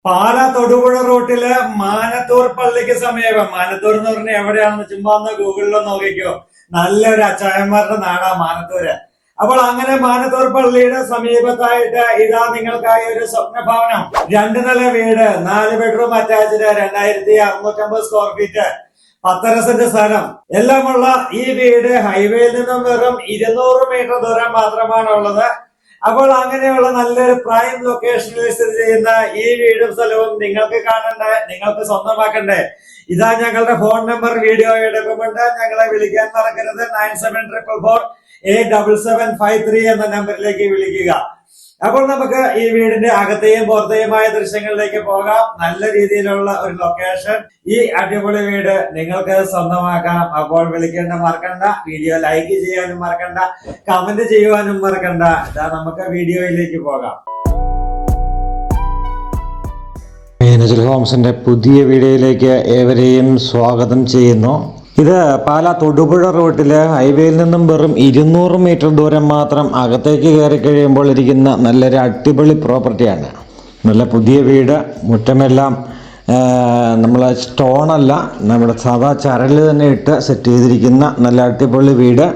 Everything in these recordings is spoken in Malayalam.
പാലാ തൊടുപുഴ റൂട്ടില് മാനത്തൂർ പള്ളിക്ക് സമീപം, മാനത്തൂർ എന്ന് പറഞ്ഞാൽ എവിടെയാണെന്ന് ചുമ്മാ ഒന്ന് ഗൂഗിളിൽ നോക്കിക്കോ. നല്ലൊരു അച്ചായന്മാരുടെ നാടാ മാനത്തൂര്. അപ്പോൾ അങ്ങനെ മാനത്തൂർ പള്ളിയുടെ സമീപത്തായിട്ട് ഇതാ നിങ്ങൾക്കായി ഒരു സ്വപ്ന ഭവനം, 2 നില വീട്, 4 bedroom attached, 2650 square feet, 10 saint സ്ഥലം എല്ലാമുള്ള ഈ വീട് ഹൈവേയിൽ നിന്നും വെറും 200 മീറ്റർ ദൂരം മാത്രമാണ് ഉള്ളത്. അപ്പോൾ അങ്ങനെയുള്ള നല്ലൊരു പ്രൈം ലൊക്കേഷനിൽ സ്ഥിതി ചെയ്യുന്ന ഈ വീടും സ്ഥലവും നിങ്ങൾക്ക് കാണണ്ടേ, നിങ്ങൾക്ക് സ്വന്തമാക്കണ്ടേ? ഇതാ ഞങ്ങളുടെ ഫോൺ നമ്പർ വീഡിയോ എടുക്കുന്നുണ്ട്. ഞങ്ങളെ വിളിക്കാൻ മറക്കരുത്. 9744487753 എന്ന നമ്പറിലേക്ക് വിളിക്കുക. അപ്പോൾ നമുക്ക് ഈ വീടിന്റെ അകത്തെയും പുറത്തെയുമായ ദൃശ്യങ്ങളിലേക്ക് പോകാം. നല്ല രീതിയിലുള്ള ഒരു ലൊക്കേഷൻ, ഈ അടിപൊളി വീട് നിങ്ങൾക്ക് സ്വന്തമാക്കാം. അപ്പോൾ വിളിക്കേണ്ട മറക്കണ്ട, വീഡിയോ ലൈക്ക് ചെയ്യാനും മറക്കണ്ട, കമന്റ് ചെയ്യുവാനും മറക്കണ്ട. ഇതാ നമുക്ക് വീഡിയോയിലേക്ക് പോകാം. മേനേജർ ഹോംസിന്റെ പുതിയ വീഡിയോയിലേക്ക് ഏവരെയും സ്വാഗതം ചെയ്യുന്നു. ഇത് പാലാ തൊടുപുഴ റൂട്ടില് ഹൈവേയിൽ നിന്നും വെറും 200 മീറ്റർ ദൂരം മാത്രം അകത്തേക്ക് കയറി കഴിയുമ്പോൾ ഇരിക്കുന്ന നല്ലൊരു അടിപൊളി പ്രോപ്പർട്ടിയാണ്. നല്ല പുതിയ വീട്, മുറ്റമെല്ലാം നമ്മൾ സ്റ്റോണല്ല, നമ്മുടെ സാധാ ചരല് തന്നെ ഇട്ട് സെറ്റ് ചെയ്തിരിക്കുന്ന നല്ല അടിപൊളി വീട്.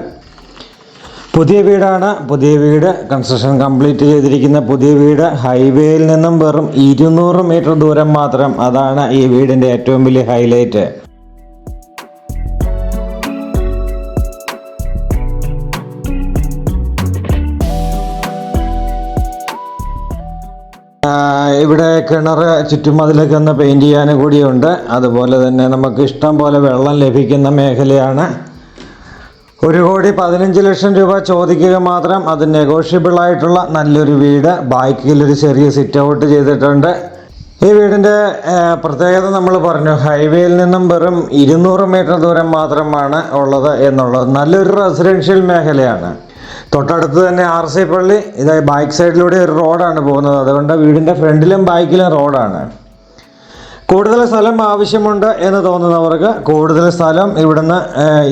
പുതിയ വീടാണ്. പുതിയ വീട് കൺസ്ട്രക്ഷൻ കംപ്ലീറ്റ് ചെയ്തിരിക്കുന്ന പുതിയ വീട്. ഹൈവേയിൽ നിന്നും വെറും 200 മീറ്റർ ദൂരം മാത്രം. അതാണ് ഈ വീടിൻ്റെ ഏറ്റവും വലിയ ഹൈലൈറ്റ്. ഇവിടെ കിണർ ചുറ്റുമതിലൊക്കെ ഒന്ന് പെയിൻറ് ചെയ്യാനും കൂടിയുണ്ട്. അതുപോലെ തന്നെ നമുക്ക് ഇഷ്ടം പോലെ വെള്ളം ലഭിക്കുന്ന മേഖലയാണ്. 1,15,00,000 രൂപ ചോദിക്കുക മാത്രം. അത് നെഗോഷ്യബിൾ ആയിട്ടുള്ള നല്ലൊരു വീട്. ബാക്കിലൊരു ചെറിയ സിറ്റ് ഔട്ട് ചെയ്തിട്ടുണ്ട്. ഈ വീടിൻ്റെ പ്രത്യേകത നമ്മൾ പറഞ്ഞു, ഹൈവേയിൽ നിന്നും വെറും 200 മീറ്റർ ദൂരം മാത്രമാണ് ഉള്ളത് എന്നുള്ളത്. നല്ലൊരു റെസിഡൻഷ്യൽ മേഖലയാണ്. തൊട്ടടുത്ത് തന്നെ RC പള്ളി. ഇത് ബാക്ക് സൈഡിലൂടെ ഒരു റോഡാണ് പോകുന്നത്. അതുകൊണ്ട് വീടിൻ്റെ ഫ്രണ്ടിലും ബാക്കിലും റോഡാണ്. കൂടുതൽ സ്ഥലം ആവശ്യമുണ്ട് എന്ന് തോന്നുന്നവർക്ക് കൂടുതൽ സ്ഥലം ഇവിടുന്ന്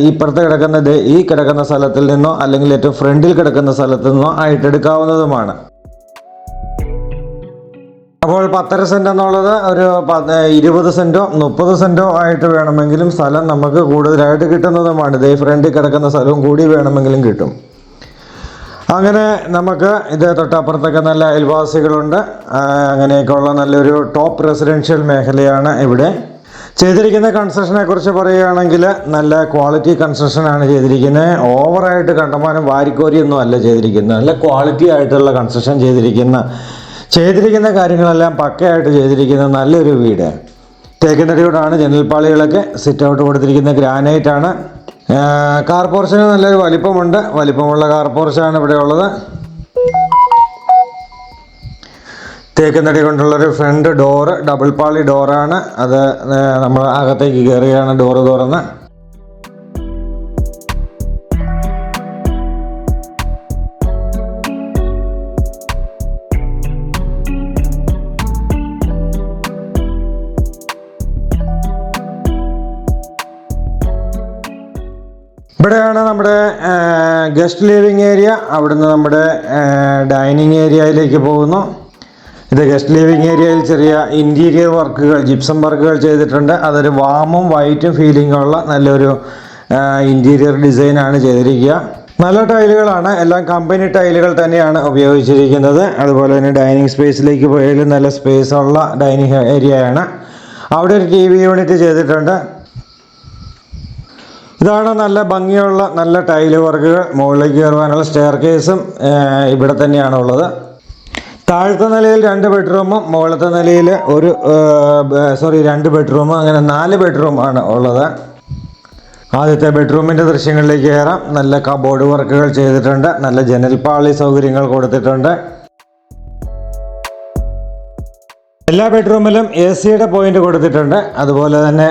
ഇപ്പുറത്ത് കിടക്കുന്ന ഈ കിടക്കുന്ന സ്ഥലത്തിൽ നിന്നോ അല്ലെങ്കിൽ ഏറ്റവും ഫ്രണ്ടിൽ കിടക്കുന്ന സ്ഥലത്തു നിന്നോ ആയിട്ടെടുക്കാവുന്നതുമാണ്. അപ്പോൾ 10 സെന്റ് എന്നുള്ളത് ഒരു 20 സെന്റോ 30 സെന്റോ ആയിട്ട് വേണമെങ്കിലും സ്ഥലം നമുക്ക് കൂടുതലായിട്ട് കിട്ടുന്നതുമാണ്. ഇതേ ഫ്രണ്ടിൽ കിടക്കുന്ന സ്ഥലവും കൂടി വേണമെങ്കിലും കിട്ടും. അങ്ങനെ നമുക്ക് ഇത് തൊട്ടപ്പുറത്തൊക്കെ നല്ല അയൽവാസികളുണ്ട്. അങ്ങനെയൊക്കെയുള്ള നല്ലൊരു ടോപ്പ് റെസിഡൻഷ്യൽ മേഖലയാണ് ഇവിടെ. ചെയ്തിരിക്കുന്ന കൺസ്ട്രക്ഷനെ കുറിച്ച് പറയുകയാണെങ്കിൽ നല്ല ക്വാളിറ്റി കൺസ്ട്രക്ഷനാണ് ചെയ്തിരിക്കുന്നത്. ഓവറായിട്ട് കണ്ടമാനം വാരിക്കോരിയൊന്നും അല്ല ചെയ്തിരിക്കുന്നത്. നല്ല ക്വാളിറ്റി ആയിട്ടുള്ള കൺസ്ട്രക്ഷൻ ചെയ്തിരിക്കുന്ന കാര്യങ്ങളെല്ലാം പക്കയായിട്ട് ചെയ്തിരിക്കുന്ന നല്ലൊരു വീട്. തേക്കിൻതടിയോടാണ് ജനൽപ്പാളികളൊക്കെ. സിറ്റ് ഔട്ട് കൊടുത്തിരിക്കുന്ന ഗ്രാനൈറ്റാണ്. കാർ പോർച്ചിന് നല്ലൊരു വലിപ്പമുണ്ട്. വലിപ്പമുള്ള കാർ പോർച്ചാണ് ഇവിടെ ഉള്ളത്. തേക്കിൻതടി കൊണ്ടുള്ളൊരു ഫ്രണ്ട് ഡോറ്, ഡബിൾ പാളി ഡോറാണ്. അത് നമ്മൾ അകത്തേക്ക് കയറുകയാണ് ഡോറ് തുറന്ന്. ഇവിടെയാണ് നമ്മുടെ ഗസ്റ്റ് ലിവിങ് ഏരിയ. അവിടുന്ന് നമ്മുടെ ഡൈനിങ് ഏരിയയിലേക്ക് പോകുന്നു. ഇത് ഗസ്റ്റ് ലിവിങ് ഏരിയയിൽ ചെറിയ ഇൻറ്റീരിയർ വർക്കുകൾ, ജിപ്സം വർക്കുകൾ ചെയ്തിട്ടുണ്ട്. അതൊരു വാമും വൈറ്റും ഫീലിംഗുള്ള നല്ലൊരു ഇൻറ്റീരിയർ ഡിസൈനാണ് ചെയ്തിരിക്കുക. നല്ല ടൈലുകളാണ്. എല്ലാം കമ്പനി ടൈലുകൾ തന്നെയാണ് ഉപയോഗിച്ചിരിക്കുന്നത്. അതുപോലെ തന്നെ ഡൈനിങ് സ്പേസിലേക്ക് പോയാലും നല്ല സ്പേസുള്ള ഡൈനിങ് ഏരിയയാണ്. അവിടെ ഒരു TV യൂണിറ്റ് ചെയ്തിട്ടുണ്ട്. ഇതാണ് നല്ല ഭംഗിയുള്ള നല്ല ടൈല് വർക്കുകൾ. മുകളിലേക്ക് കയറുവാനുള്ള സ്റ്റെയർ കേസും ഇവിടെ തന്നെയാണ് ഉള്ളത്. താഴത്തെ നിലയിൽ 2 ബെഡ്റൂമും മുകളിലത്തെ നിലയിൽ 2 ബെഡ്റൂമും, അങ്ങനെ 4 ബെഡ്റൂം ആണ് ഉള്ളത്. ആദ്യത്തെ ബെഡ്റൂമിൻ്റെ ദൃശ്യങ്ങളിലേക്ക് കയറാം. നല്ല കബോർഡ് വർക്കുകൾ ചെയ്തിട്ടുണ്ട്. നല്ല ജനൽപ്പാളി സൗകര്യങ്ങൾ കൊടുത്തിട്ടുണ്ട്. എല്ലാ ബെഡ്റൂമിലും AC-യുടെ പോയിന്റ് കൊടുത്തിട്ടുണ്ട്. അതുപോലെ തന്നെ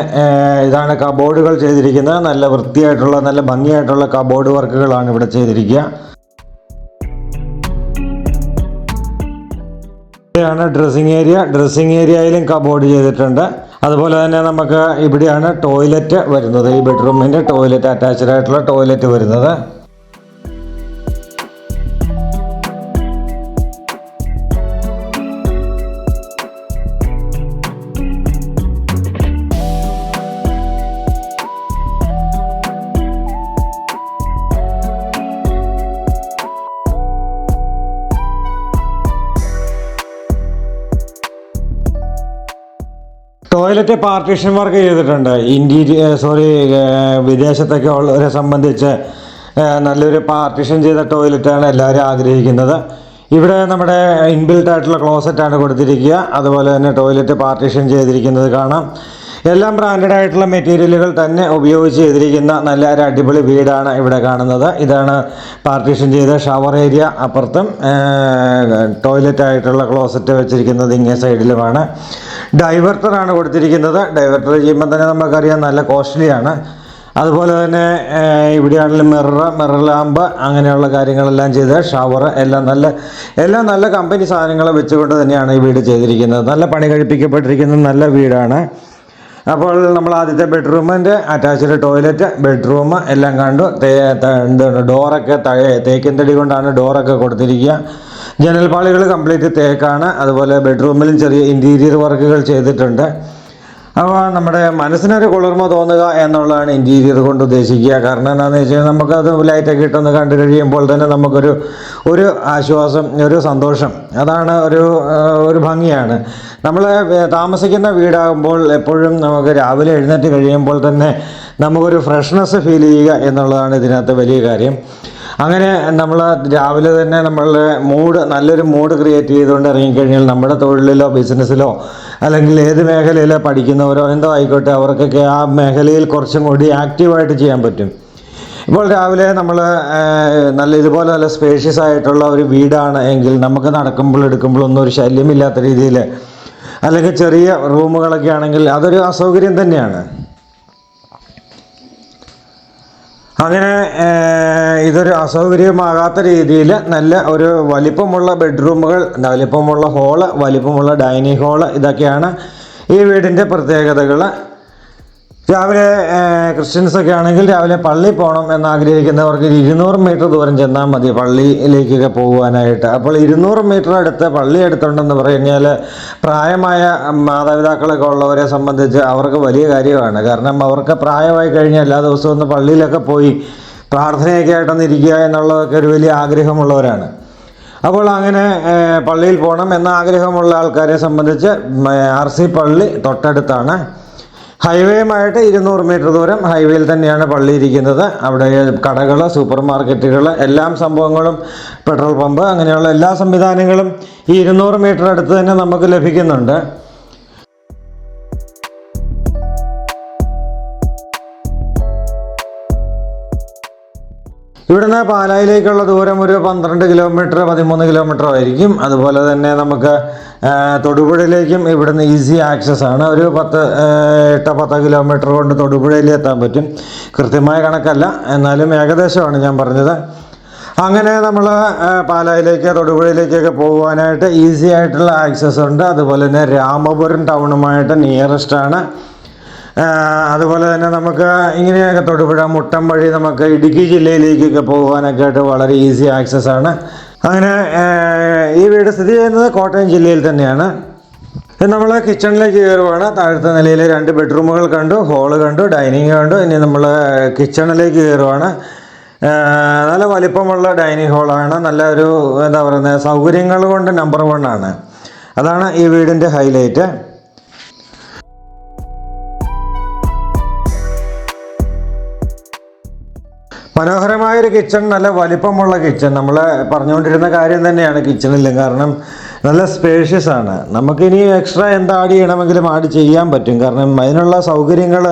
ഇതാണ് കബോർഡുകൾ ചെയ്തിരിക്കുന്നത്. നല്ല വൃത്തിയായിട്ടുള്ള നല്ല ഭംഗിയായിട്ടുള്ള കബോർഡ് വർക്കുകളാണ് ഇവിടെ ചെയ്തിരിക്കുക. ഇവിടെയാണ് ഡ്രസ്സിംഗ് ഏരിയ. ഡ്രസ്സിംഗ് ഏരിയയിലും കബോർഡ് ചെയ്തിട്ടുണ്ട്. അതുപോലെ തന്നെ നമുക്ക് ഇവിടെയാണ് ടോയ്ലറ്റ് വരുന്നത്. ഈ ബെഡ്റൂമിൻ്റെ ടോയ്ലറ്റ്, അറ്റാച്ച്ഡ് ആയിട്ടുള്ള ടോയ്ലറ്റ് വരുന്നത്. ടോയ്ലറ്റ് പാർട്ടീഷൻ വർക്ക് ചെയ്തിട്ടുണ്ട്. വിദേശത്തൊക്കെ ഉള്ളവരെ സംബന്ധിച്ച് നല്ലൊരു പാർട്ടീഷൻ ചെയ്ത ടോയ്ലറ്റാണ് എല്ലാവരും ആഗ്രഹിക്കുന്നത്. ഇവിടെ നമ്മുടെ ഇൻബിൽട്ട് ആയിട്ടുള്ള ക്ലോസറ്റാണ് കൊടുത്തിരിക്കുക. അതുപോലെ തന്നെ ടോയ്ലറ്റ് പാർട്ടീഷൻ ചെയ്തിരിക്കുന്നത് കാണാം. എല്ലാം ബ്രാൻഡഡ് ആയിട്ടുള്ള മെറ്റീരിയലുകൾ തന്നെ ഉപയോഗിച്ച് ചെയ്തിരിക്കുന്ന നല്ല ഒരു അടിപൊളി വീടാണ് ഇവിടെ കാണുന്നത്. ഇതാണ് പാർട്ടീഷൻ ചെയ്ത ഷവർ ഏരിയ. അപ്പുറത്തും ടോയ്ലറ്റ് ആയിട്ടുള്ള ക്ലോസറ്റ് വെച്ചിരിക്കുന്നത് ഇങ്ങേ സൈഡിലുമാണ്. ഡൈവർട്ടറാണ് കൊടുത്തിരിക്കുന്നത്. ഡൈവർട്ടർ ചെയ്യുമ്പോൾ തന്നെ നമുക്കറിയാം നല്ല കോസ്റ്റ്ലിയാണ്. അതുപോലെ തന്നെ ഇവിടെയാണെങ്കിലും മിറർ ലാമ്പ് അങ്ങനെയുള്ള കാര്യങ്ങളെല്ലാം ചെയ്ത് ഷവർ എല്ലാം നല്ല കമ്പനി സാധനങ്ങൾ വെച്ചുകൊണ്ട് തന്നെയാണ് ഈ വീട് ചെയ്തിരിക്കുന്നത്. നല്ല പണി കഴിപ്പിക്കപ്പെട്ടിരിക്കുന്ന നല്ല വീടാണ്. അപ്പോൾ നമ്മൾ ആദ്യത്തെ ബെഡ്റൂമിൻ്റെ അറ്റാച്ച്ഡ് ടോയ്ലറ്റ്, ബെഡ്റൂം എല്ലാം കണ്ടു. ഡോറൊക്കെ തേക്കിൻ തടി കൊണ്ടാണ് ഡോറൊക്കെ കൊടുത്തിരിക്കുക. ജനൽപ്പാളികൾ കംപ്ലീറ്റ് തേക്കാണ്. അതുപോലെ ബെഡ്റൂമിലും ചെറിയ ഇൻറ്റീരിയർ വർക്കുകൾ ചെയ്തിട്ടുണ്ട്. അപ്പോൾ നമ്മുടെ മനസ്സിനൊരു കുളിർമ തോന്നുക എന്നുള്ളതാണ് ഇൻറ്റീരിയർ കൊണ്ട് ഉദ്ദേശിക്കുക. കാരണം എന്താണെന്ന് വെച്ച് കഴിഞ്ഞാൽ നമുക്കത് ലൈറ്റൊക്കെ ഇട്ടൊന്ന് കണ്ടു കഴിയുമ്പോൾ തന്നെ നമുക്കൊരു ആശ്വാസം, ഒരു സന്തോഷം, അതാണ് ഒരു ഭംഗിയാണ്. നമ്മൾ താമസിക്കുന്ന വീടാകുമ്പോൾ എപ്പോഴും നമുക്ക് രാവിലെ എഴുന്നേറ്റ് കഴിയുമ്പോൾ തന്നെ നമുക്കൊരു ഫ്രഷ്നെസ് ഫീൽ ചെയ്യുക എന്നുള്ളതാണ് ഇതിനകത്ത് വലിയ കാര്യം. അങ്ങനെ നമ്മൾ രാവിലെ തന്നെ നല്ലൊരു മൂഡ് ക്രിയേറ്റ് ചെയ്തുകൊണ്ട് ഇറങ്ങിക്കഴിഞ്ഞാൽ നമ്മുടെ തൊഴിലിലോ ബിസിനസ്സിലോ അല്ലെങ്കിൽ ഏത് മേഖലയിലോ പഠിക്കുന്നവരോ എന്തോ ആയിക്കോട്ടെ, അവർക്കൊക്കെ ആ മേഖലയിൽ കുറച്ചും കൂടി ആക്റ്റീവായിട്ട് ചെയ്യാൻ പറ്റും. ഇപ്പോൾ രാവിലെ നമ്മൾ ഇതുപോലെ നല്ല സ്പേഷ്യസ് ആയിട്ടുള്ള ഒരു വീടാണ് എങ്കിൽ നമുക്ക് നടക്കുമ്പോൾ എടുക്കുമ്പോഴൊന്നും ഒരു ശല്യമില്ലാത്ത രീതിയിൽ, അല്ലെങ്കിൽ ചെറിയ റൂമുകളൊക്കെ ആണെങ്കിൽ അതൊരു അസൗകര്യം തന്നെയാണ്. അങ്ങനെ ഇതൊരു അസൗകര്യമാകാത്ത രീതിയിൽ നല്ല ഒരു വലിപ്പമുള്ള ബെഡ്റൂമുകൾ, വലിപ്പമുള്ള ഹോള്, വലിപ്പമുള്ള ഡൈനിങ് ഹാള്, ഇതൊക്കെയാണ് ഈ വീടിൻ്റെ പ്രത്യേകതകൾ. രാവിലെ ക്രിസ്ത്യൻസൊക്കെ ആണെങ്കിൽ രാവിലെ പള്ളിയിൽ പോകണം എന്നാഗ്രഹിക്കുന്നവർക്ക് 200 മീറ്റർ ദൂരം ചെന്നാൽ മതി പള്ളിയിലേക്കൊക്കെ പോകുവാനായിട്ട്. അപ്പോൾ 200 മീറ്റർ അടുത്ത് പള്ളി അടുത്തുണ്ടെന്ന് പറഞ്ഞാൽ പ്രായമായ മാതാപിതാക്കളൊക്കെ ഉള്ളവരെ സംബന്ധിച്ച് അവർക്ക് വലിയ കാര്യമാണ്. കാരണം അവർക്ക് പ്രായമായി കഴിഞ്ഞാൽ എല്ലാ ദിവസവും ഒന്ന് പള്ളിയിലൊക്കെ പോയി പ്രാർത്ഥനയൊക്കെ ആയിട്ടൊന്ന് ഇരിക്കുക എന്നുള്ളതൊക്കെ ഒരു വലിയ ആഗ്രഹമുള്ളവരാണ്. അപ്പോൾ അങ്ങനെ പള്ളിയിൽ പോകണം എന്ന ആഗ്രഹമുള്ള ആൾക്കാരെ സംബന്ധിച്ച് RC പള്ളി തൊട്ടടുത്താണ്. ഹൈവേയുമായിട്ട് 200 മീറ്റർ ദൂരം ഹൈവേയിൽ തന്നെയാണ് പള്ളി ഇരിക്കുന്നത്. അവിടെ കടകൾ, സൂപ്പർ മാർക്കറ്റുകൾ, എല്ലാ സംഭവങ്ങളും, പെട്രോൾ പമ്പ്, അങ്ങനെയുള്ള എല്ലാ സംവിധാനങ്ങളും ഈ 200 മീറ്റർ അടുത്ത് തന്നെ നമുക്ക് ലഭിക്കുന്നുണ്ട്. ഇവിടുന്ന് പാലായിലേക്കുള്ള ദൂരം ഒരു 12 കിലോമീറ്റർ 13 കിലോമീറ്റർ ആയിരിക്കും. അതുപോലെ തന്നെ നമുക്ക് തൊടുപുഴയിലേക്കും ഇവിടുന്ന് ഈസി ആക്സസ് ആണ്. ഒരു 8-10 കിലോമീറ്റർ കൊണ്ട് തൊടുപുഴയിൽ എത്താൻ പറ്റും. കൃത്യമായ കണക്കല്ല, എന്നാലും ഏകദേശമാണ് ഞാൻ പറഞ്ഞത്. അങ്ങനെ നമ്മൾ പാലായിലേക്ക്, തൊടുപുഴയിലേക്കൊക്കെ പോകുവാനായിട്ട് ഈസി ആയിട്ടുള്ള ആക്സസ് ഉണ്ട്. അതുപോലെ തന്നെ രാമപുരം ടൗണുമായിട്ട് നിയറസ്റ്റ് ആണ്. അതുപോലെ തന്നെ നമുക്ക് ഇങ്ങനെയൊക്കെ തൊടുപുഴ, മുട്ടം വഴി നമുക്ക് ഇടുക്കി ജില്ലയിലേക്കൊക്കെ പോകുവാനൊക്കെ ആയിട്ട് വളരെ ഈസി ആക്സസ് ആണ്. അങ്ങനെ ഈ വീട് സ്ഥിതി ചെയ്യുന്നത് കോട്ടയം ജില്ലയിൽ തന്നെയാണ്. നമ്മൾ കിച്ചണിലേക്ക് കയറുവാണ്. താഴത്തെ നിലയിൽ 2 ബെഡ്റൂമുകൾ കണ്ടു, ഹോള് കണ്ടു, ഡൈനിങ് കണ്ടു. ഇനി നമ്മൾ കിച്ചണിലേക്ക് കയറുവാണ്. നല്ല വലിപ്പമുള്ള ഡൈനിങ് ഹോളാണ്. നല്ല ഒരു സൗകര്യങ്ങൾ കൊണ്ട് നമ്പർ 1 ആണ്. അതാണ് ഈ വീടിൻ്റെ ഹൈലൈറ്റ്. മനോഹരമായൊരു കിച്ചൺ, നല്ല വലിപ്പമുള്ള കിച്ചൺ. നമ്മൾ പറഞ്ഞുകൊണ്ടിരുന്ന കാര്യം തന്നെയാണ് കിച്ചണിൽ. കാരണം നല്ല സ്പേഷ്യസ് ആണ്. നമുക്കിനി എക്സ്ട്രാ എന്ത് ആഡ് ചെയ്യണമെങ്കിലും ആഡ് ചെയ്യാൻ പറ്റും. കാരണം അതിനുള്ള സൗകര്യങ്ങൾ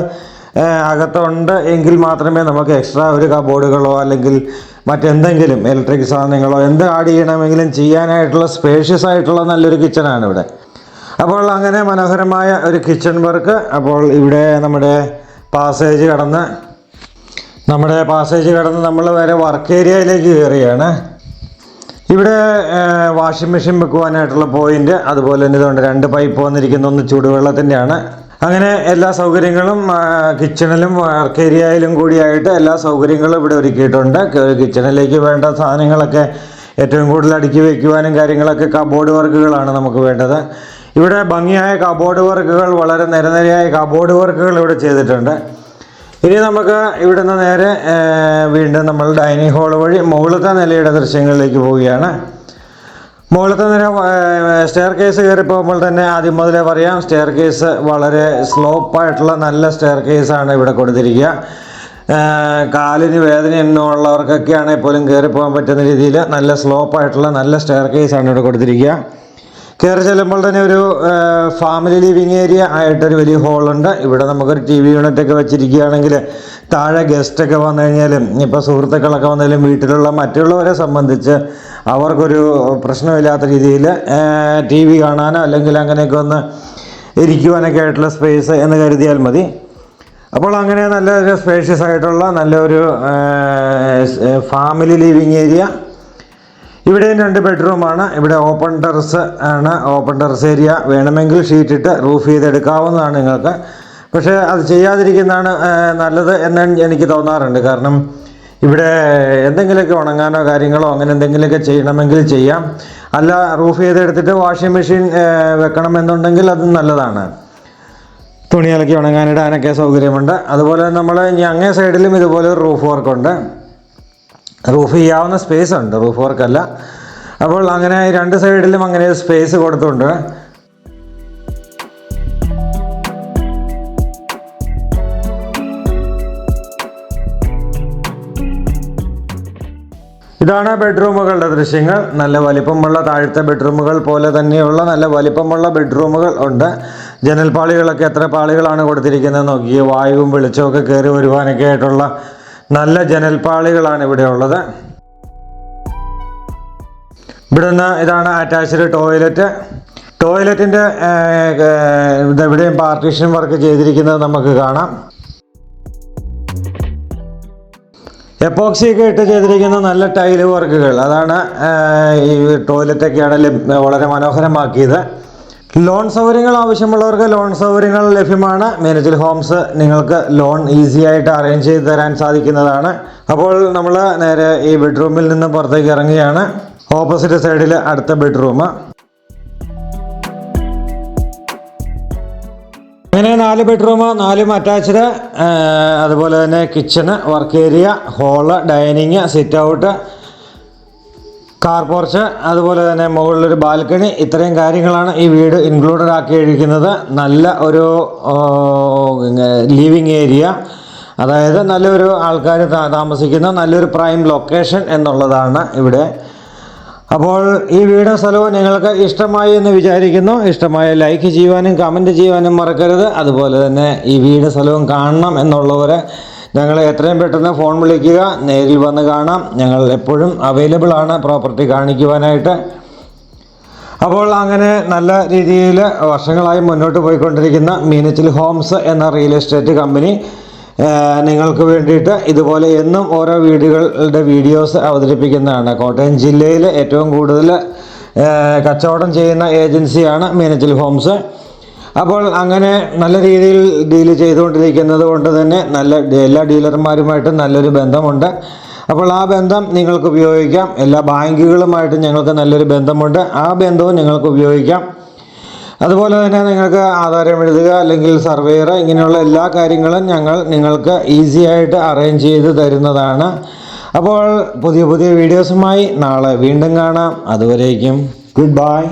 അകത്തുണ്ട് എങ്കിൽ മാത്രമേ നമുക്ക് എക്സ്ട്രാ ഒരു കബോർഡുകളോ അല്ലെങ്കിൽ മറ്റെന്തെങ്കിലും ഇലക്ട്രിക് സാധനങ്ങളോ എന്ത് ആഡ് ചെയ്യണമെങ്കിലും ചെയ്യാനായിട്ടുള്ള സ്പേഷ്യസ് ആയിട്ടുള്ള നല്ലൊരു കിച്ചണാണ് ഇവിടെ. അപ്പോൾ അങ്ങനെ മനോഹരമായ ഒരു കിച്ചൺ വർക്ക്. അപ്പോൾ ഇവിടെ നമ്മുടെ പാസേജ് കടന്ന് നമ്മൾ വേറെ വർക്ക് ഏരിയയിലേക്ക് കയറുകയാണ്. ഇവിടെ വാഷിംഗ് മെഷീൻ വെക്കുവാനായിട്ടുള്ള പോയിന്റ്, അതുപോലെ തന്നെ ഇതുകൊണ്ട് 2 പൈപ്പ് വന്നിരിക്കുന്ന, ഒന്ന് ചൂടുവെള്ളത്തിൻ്റെയാണ്. അങ്ങനെ എല്ലാ സൗകര്യങ്ങളും കിച്ചണിലും വർക്ക് ഏരിയയിലും കൂടിയായിട്ട് എല്ലാ സൗകര്യങ്ങളും ഇവിടെ ഒരുക്കിയിട്ടുണ്ട്. കിച്ചണിലേക്ക് വേണ്ട സാധനങ്ങളൊക്കെ ഏറ്റവും കൂടുതൽ അടുക്കി വയ്ക്കുവാനും കാര്യങ്ങളൊക്കെ കബോർഡ് വർക്കുകളാണ് നമുക്ക് വേണ്ടത്. ഇവിടെ ഭംഗിയായ കബോർഡ് വർക്കുകൾ, വളരെ നിരനിരയായ കബോർഡ് വർക്കുകൾ ഇവിടെ ചെയ്തിട്ടുണ്ട്. ഇനി നമുക്ക് ഇവിടുന്ന് നേരെ വീണ്ടും നമ്മൾ ഡൈനിങ് ഹാൾ വഴി മുകളിലത്തെ നിലയുടെ ദൃശ്യങ്ങളിലേക്ക് പോവുകയാണ്. മുകളിലത്തെ നില സ്റ്റെയർ കേസ് കയറി പോകുമ്പോൾ തന്നെ ആദ്യം മുതലേ പറയാം, സ്റ്റെയർ കേസ് വളരെ സ്ലോപ്പായിട്ടുള്ള നല്ല സ്റ്റെയർ കേസാണ് ഇവിടെ കൊടുത്തിരിക്കുക. കാലിന് വേദന എന്നുള്ളവർക്കൊക്കെ ആണെങ്കിൽ പോലും കയറി പോകാൻ പറ്റുന്ന രീതിയിൽ നല്ല സ്ലോപ്പായിട്ടുള്ള നല്ല സ്റ്റെയർ കേസാണ് ഇവിടെ കൊടുത്തിരിക്കുക. കയറി ചെല്ലുമ്പോൾ തന്നെ ഒരു ഫാമിലി ലിവിങ് ഏരിയ ആയിട്ടൊരു വലിയ ഹോളുണ്ട്. ഇവിടെ നമുക്കൊരു TV യൂണിറ്റൊക്കെ വെച്ചിരിക്കുകയാണെങ്കിൽ താഴെ ഗസ്റ്റൊക്കെ വന്നു കഴിഞ്ഞാലും ഇപ്പോൾ സുഹൃത്തുക്കളൊക്കെ വന്നാലും വീട്ടിലുള്ള മറ്റുള്ളവരെ സംബന്ധിച്ച് അവർക്കൊരു പ്രശ്നമില്ലാത്ത രീതിയിൽ TV കാണാനോ അല്ലെങ്കിൽ അങ്ങനെയൊക്കെ ഒന്ന് ഇരിക്കുവാനൊക്കെ ആയിട്ടുള്ള സ്പേസ് എന്ന് കരുതിയാൽ മതി. അപ്പോൾ അങ്ങനെ നല്ലൊരു സ്പേഷ്യസ് ആയിട്ടുള്ള നല്ലൊരു ഫാമിലി ലിവിങ് ഏരിയ. ഇവിടെയും 2 ബെഡ്റൂമാണ്. ഇവിടെ ഓപ്പൺ ടെറസ് ആണ്. ഓപ്പൺ ടെറസ് ഏരിയ വേണമെങ്കിൽ ഷീറ്റിട്ട് റൂഫ് ചെയ്തെടുക്കാവുന്നതാണ് നിങ്ങൾക്ക്. പക്ഷേ അത് ചെയ്യാതിരിക്കുന്നതാണ് നല്ലത് എന്ന് എനിക്ക് തോന്നാറുണ്ട്. കാരണം ഇവിടെ എന്തെങ്കിലുമൊക്കെ ഉണങ്ങാനോ കാര്യങ്ങളോ അങ്ങനെ എന്തെങ്കിലുമൊക്കെ ചെയ്യണമെങ്കിൽ ചെയ്യാം. അല്ല റൂഫ് ചെയ്തെടുത്തിട്ട് വാഷിംഗ് മെഷീൻ വെക്കണമെന്നുണ്ടെങ്കിൽ അതും നല്ലതാണ്. തുണി അലക്കി ഉണങ്ങാനിടാനൊക്കെ സൗകര്യമുണ്ട്. അതുപോലെ നമ്മൾ ഇനി അങ്ങേ സൈഡിലും ഇതുപോലെ ഒരു റൂഫ് വർക്കുണ്ട്. റൂഫ് ചെയ്യാവുന്ന സ്പേസ് ഉണ്ട്, റൂഫ് വർക്കല്ല. അപ്പോൾ അങ്ങനെ 2 സൈഡിലും അങ്ങനെ സ്പേസ് കൊടുത്തുണ്ട്. ഇതാണ് ബെഡ്റൂമുകളുടെ ദൃശ്യങ്ങൾ. നല്ല വലിപ്പമുള്ള താഴത്തെ ബെഡ്റൂമുകൾ പോലെ തന്നെയുള്ള നല്ല വലിപ്പമുള്ള ബെഡ്റൂമുകൾ ഉണ്ട്. ജനൽപ്പാളികളൊക്കെ എത്ര പാളികളാണ് കൊടുത്തിരിക്കുന്നത് നോക്കി. വായുവും വെളിച്ചമൊക്കെ കയറി വരുവാനൊക്കെ ആയിട്ടുള്ള നല്ല ജനൽപ്പാളികളാണ് ഇവിടെ ഉള്ളത്. ഇവിടുന്ന് ഇതാണ് അറ്റാച്ച്ഡ് ടോയ്ലറ്റ്. ടോയ്ലറ്റിൻ്റെ ഇതെവിടെയും പാർട്ടീഷൻ വർക്ക് ചെയ്തിരിക്കുന്നത് നമുക്ക് കാണാം. എപ്പോക്സിയൊക്കെ ഇട്ട് ചെയ്തിരിക്കുന്ന നല്ല ടൈല് വർക്കുകൾ, അതാണ് ഈ ടോയ്ലറ്റൊക്കെ ആണെങ്കിലും വളരെ മനോഹരമാക്കിയത്. ലോൺ സൗകര്യങ്ങൾ ആവശ്യമുള്ളവർക്ക് ലോൺ സൗകര്യങ്ങൾ ലഭ്യമാണ്. മീനച്ചിൽ ഹോംസ് നിങ്ങൾക്ക് ലോൺ ഈസി ആയിട്ട് അറേഞ്ച് ചെയ്ത് തരാൻ സാധിക്കുന്നതാണ്. അപ്പോൾ നമ്മൾ നേരെ ഈ ബെഡ്റൂമിൽ നിന്ന് പുറത്തേക്ക് ഇറങ്ങുകയാണ്. ഓപ്പോസിറ്റ് സൈഡിൽ അടുത്ത ബെഡ്റൂം. അങ്ങനെ 4 ബെഡ്റൂം, 4 അറ്റാച്ച്ഡ്. അതുപോലെ തന്നെ kitchen, work area, hall, dining, sit out, car porch, അതുപോലെ തന്നെ മുകളിലൊരു ബാൽക്കണി. ഇത്രയും കാര്യങ്ങളാണ് ഈ വീട് ഇൻക്ലൂഡഡ് ആക്കിയിരിക്കുന്നത്. നല്ല ഒരു ലിവിങ് ഏരിയ, അതായത് നല്ലൊരു ആൾക്കാർ താമസിക്കുന്ന നല്ലൊരു പ്രൈം ലൊക്കേഷൻ എന്നുള്ളതാണ് ഇവിടെ. അപ്പോൾ ഈ വീടും സ്ഥലവും നിങ്ങൾക്ക് ഇഷ്ടമായി എന്ന് വിചാരിക്കുന്നു. ഇഷ്ടമായ ലൈക്ക് ചെയ്യുവാനും കമൻറ്റ് ചെയ്യുവാനും മറക്കരുത്. അതുപോലെ തന്നെ ഈ വീട് സ്ഥലവും കാണണം എന്നുള്ളവരെ ഞങ്ങളെ എത്രയും പെട്ടെന്ന് ഫോൺ വിളിക്കുക, നേരിൽ വന്ന് കാണാം. ഞങ്ങൾ എപ്പോഴും അവൈലബിൾ ആണ് പ്രോപ്പർട്ടി കാണിക്കുവാനായിട്ട്. അപ്പോൾ അങ്ങനെ നല്ല രീതിയിൽ വർഷങ്ങളായി മുന്നോട്ട് പോയിക്കൊണ്ടിരിക്കുന്ന മീനച്ചിൽ ഹോംസ് എന്ന റിയൽ എസ്റ്റേറ്റ് കമ്പനി നിങ്ങൾക്ക് വേണ്ടിയിട്ട് ഇതുപോലെ എന്നും ഓരോ വീടുകളുടെ വീഡിയോസ് അവതരിപ്പിക്കുന്നതാണ്. കോട്ടയം ജില്ലയിൽ ഏറ്റവും കൂടുതൽ കച്ചവടം ചെയ്യുന്ന ഏജൻസിയാണ് മീനച്ചിൽ ഹോംസ്. അപ്പോൾ അങ്ങനെ നല്ല രീതിയിൽ ഡീൽ ചെയ്തുകൊണ്ടിരിക്കുന്നത് കൊണ്ട് തന്നെ എല്ലാ ഡീലർമാരുമായിട്ടും നല്ലൊരു ബന്ധമുണ്ട്. അപ്പോൾ ആ ബന്ധം നിങ്ങൾക്ക് ഉപയോഗിക്കാം. എല്ലാ ബാങ്കുകളുമായിട്ടും ഞങ്ങൾക്ക് നല്ലൊരു ബന്ധമുണ്ട്. ആ ബന്ധവും നിങ്ങൾക്ക് ഉപയോഗിക്കാം. അതുപോലെ തന്നെ നിങ്ങൾക്ക് ആധാരം എഴുതുക അല്ലെങ്കിൽ സർവേയർ ഇങ്ങനെയുള്ള എല്ലാ കാര്യങ്ങളും ഞങ്ങൾ നിങ്ങൾക്ക് ഈസി ആയിട്ട് അറേഞ്ച് ചെയ്ത് തരുന്നതാണ്. അപ്പോൾ പുതിയ വീഡിയോസുമായി നാളെ വീണ്ടും കാണാം. അതുവരേക്കും ഗുഡ് ബൈ.